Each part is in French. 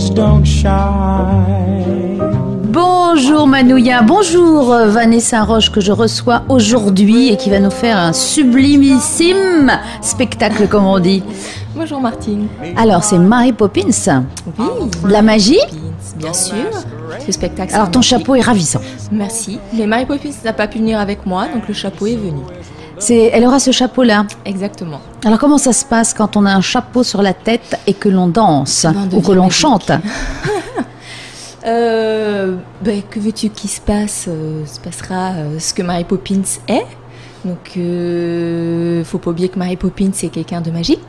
eyes don't shine. Bonjour Manouya, bonjour Vanessa Roche que je reçois aujourd'hui et qui va nous faire un sublimissime spectacle comme on dit. Bonjour Martine. Alors c'est Mary Poppins. Oui. De la magie. Bien sûr. Le spectacle. Alors ton chapeau est ravissant. Merci. Mais Mary Poppins n'a pas pu venir avec moi, donc le chapeau est venu. Elle aura ce chapeau-là. Exactement. Alors comment ça se passe quand on a un chapeau sur la tête et que l'on danse ou que l'on chante? Que veux-tu qu'il se passe? Se passera ce que Mary Poppins est. Donc, faut pas oublier que Mary Poppins c'est quelqu'un de magique.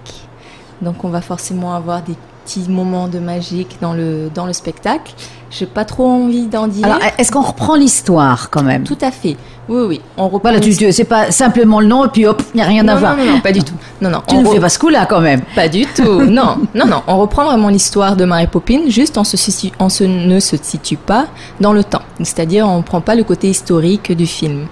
Donc, on va forcément avoir des petits moments de magique dans le spectacle. J'ai pas trop envie d'en dire. Alors, est-ce qu'on reprend l'histoire quand même? Tout à fait. Oui. On reprend. Voilà, c'est pas simplement le nom et puis hop, il n'y a rien à voir. Non, pas du tout. Non. Tu ne fais pas ce coup-là quand même. Pas du tout. Non. On reprend vraiment l'histoire de Mary Poppins, juste on ne se situe pas dans le temps. C'est-à-dire, on ne prend pas le côté historique du film.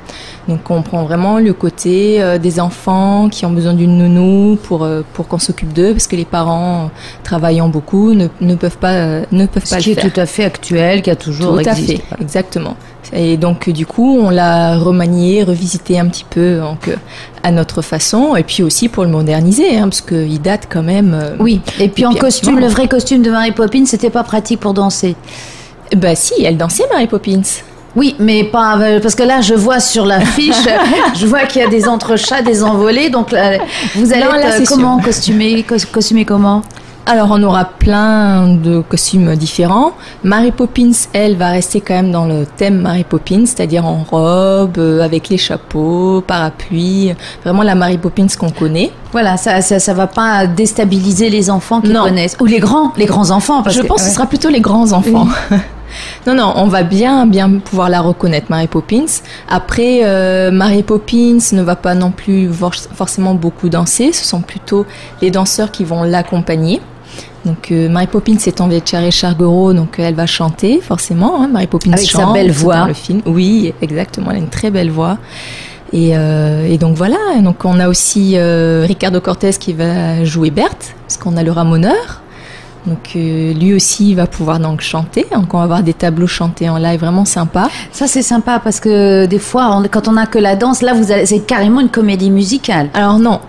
Donc, on prend vraiment le côté des enfants qui ont besoin d'une nounou pour qu'on s'occupe d'eux, parce que les parents, travaillant beaucoup, ne peuvent pas le faire. Ce qui est tout à fait actuel, qui a toujours existé. Tout à fait, exactement. Et donc, du coup, on l'a remanié, revisité un petit peu donc, à notre façon, et puis aussi pour le moderniser, parce qu'il date quand même. Oui, et puis en costume, le vrai costume de Mary Poppins, c'était pas pratique pour danser. Bah si, elle dansait Mary Poppins. Oui, mais pas parce que là, je vois sur l'affiche, je vois qu'il y a des entrechats, des envolées, donc vous allez être comment costumé comment? Alors, on aura plein de costumes différents. Mary Poppins, elle, va rester quand même dans le thème Mary Poppins, c'est-à-dire en robe, avec les chapeaux, parapluies, vraiment la Mary Poppins qu'on connaît. Voilà, ça va pas déstabiliser les enfants qui connaissent, ou les grands enfants. Je pense que ce sera plutôt les grands enfants. Oui. Non, on va bien pouvoir la reconnaître, Mary Poppins. Après, Mary Poppins ne va pas non plus forcément beaucoup danser. Ce sont plutôt les danseurs qui vont l'accompagner. Donc, Mary Poppins étant Vétcheré Chargoro, donc elle va chanter forcément. Mary Poppins avec chante sa belle voix dans le film. Oui, exactement. Elle a une très belle voix. Et donc voilà. Donc on a aussi Ricardo Cortez qui va jouer Berthe, parce qu'on a le ramoneur. Donc lui aussi va pouvoir donc chanter. Donc on va avoir des tableaux chantés en live vraiment sympa. Ça c'est sympa parce que des fois quand on a que la danse, là c'est carrément une comédie musicale. Alors non,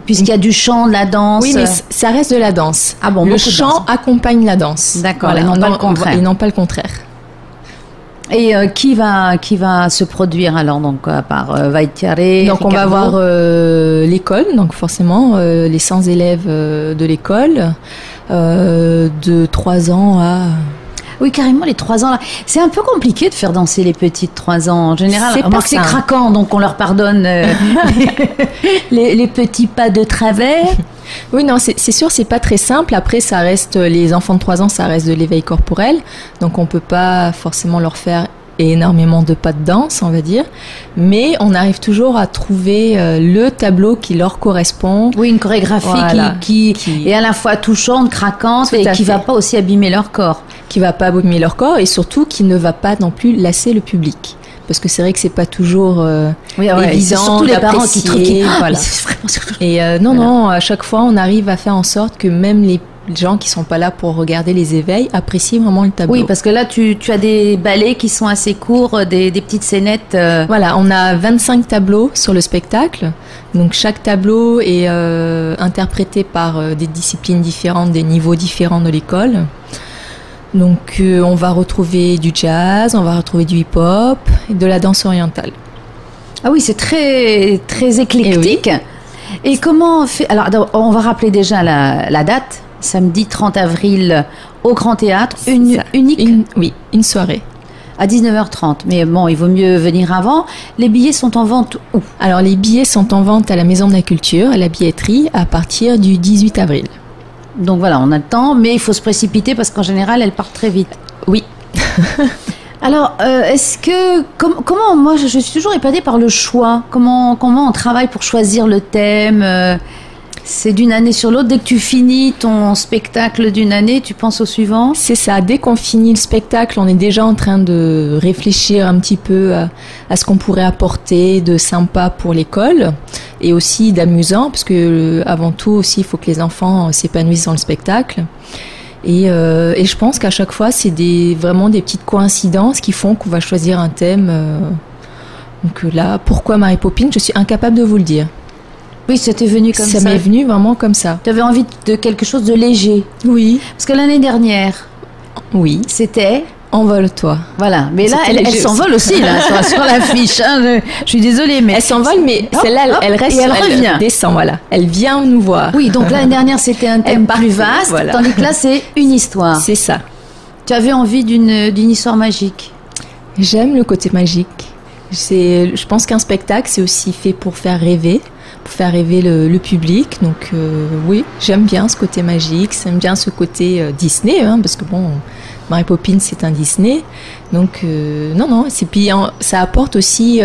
puisqu'il y a du chant, de la danse. Oui, mais ça reste de la danse. Ah bon, le chant accompagne la danse. D'accord, voilà, et non pas le contraire. Et non pas le contraire. Et qui va se produire alors donc à part Vaitiare? Donc on va avoir l'école, donc forcément les 100 élèves de l'école de 3 ans à... Oui, carrément, les 3 ans là. C'est un peu compliqué de faire danser les petits de 3 ans en général. C'est craquant, donc on leur pardonne les petits pas de travers. Oui, non, c'est sûr, c'est pas très simple. Après, ça reste, les enfants de 3 ans, ça reste de l'éveil corporel. Donc, on peut pas forcément leur faire énormément de pas de danse, on va dire. Mais on arrive toujours à trouver le tableau qui leur correspond. Oui, une chorégraphie qui est à la fois touchante, craquante et qui va pas aussi abîmer leur corps. Qui va pas abîmer leur corps et surtout qui ne va pas non plus lasser le public. Parce que c'est vrai que c'est pas toujours évident, surtout les parents qui voilà. Et non, à chaque fois, on arrive à faire en sorte que même les gens qui sont pas là pour regarder les éveils apprécient vraiment le tableau. Oui, parce que là, tu as des ballets qui sont assez courts, des petites scénettes. Voilà, on a 25 tableaux sur le spectacle. Donc, chaque tableau est interprété par des disciplines différentes, des niveaux différents de l'école. Donc, on va retrouver du jazz, on va retrouver du hip-hop et de la danse orientale. Ah oui, c'est très, très éclectique. Et comment on fait... Alors, on va rappeler déjà la date. Samedi 30 avril au Grand Théâtre. Unique. Une soirée. À 19h30. Mais bon, il vaut mieux venir avant. Les billets sont en vente où? Alors, les billets sont en vente à la Maison de la Culture, à la billetterie, à partir du 18 avril. Donc voilà, on a le temps, mais il faut se précipiter parce qu'en général, elles partent très vite. Oui. Alors, est-ce que... Comment... Moi, je suis toujours épatée par le choix. Comment on travaille pour choisir le thème C'est d'une année sur l'autre. Dès que tu finis ton spectacle d'une année, tu penses au suivant? C'est ça. Dès qu'on finit le spectacle, on est déjà en train de réfléchir un petit peu à ce qu'on pourrait apporter de sympa pour l'école et aussi d'amusant, parce que avant tout aussi, il faut que les enfants s'épanouissent dans le spectacle. Et je pense qu'à chaque fois, c'est vraiment des petites coïncidences qui font qu'on va choisir un thème. Donc là, pourquoi Mary Poppins? Je suis incapable de vous le dire. Oui, c'était venu comme ça. Ça m'est venu vraiment comme ça. Tu avais envie de quelque chose de léger. Oui. Parce que l'année dernière, oui, c'était... Envole-toi. Voilà, mais là, elle s'envole aussi là, sur l'affiche. Hein. Je suis désolée, mais... Elle s'envole, mais celle-là, elle reste... Et elle revient. Descend, voilà. Elle vient nous voir. Oui, donc l'année dernière, c'était un thème plus vaste, voilà. Tandis que là, c'est une histoire. C'est ça. Tu avais envie d'une histoire magique. J'aime le côté magique. Je pense qu'un spectacle, c'est aussi fait pour faire rêver le public. Donc oui, j'aime bien ce côté magique, j'aime bien ce côté Disney, hein, parce que bon, Mary Poppins c'est un Disney. Donc non, et puis ça apporte aussi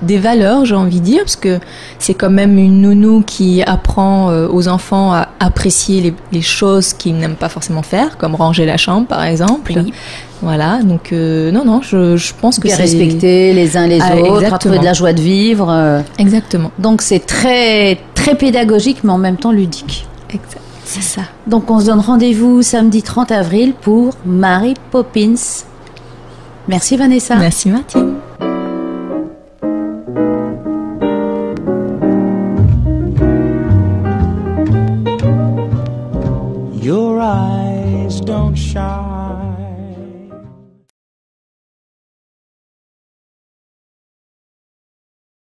des valeurs, j'ai envie de dire, parce que c'est quand même une nounou qui apprend aux enfants à apprécier les choses qu'ils n'aiment pas forcément faire, comme ranger la chambre par exemple. Oui. Voilà, donc non, je pense que c'est... respecter les uns les autres, exactement. À trouver de la joie de vivre. Exactement. Donc c'est très, très pédagogique, mais en même temps ludique. Exact, c'est ça. Donc on se donne rendez-vous samedi 30 avril pour Mary Poppins. Merci Vanessa. Merci Martine. Your eyes don't shine.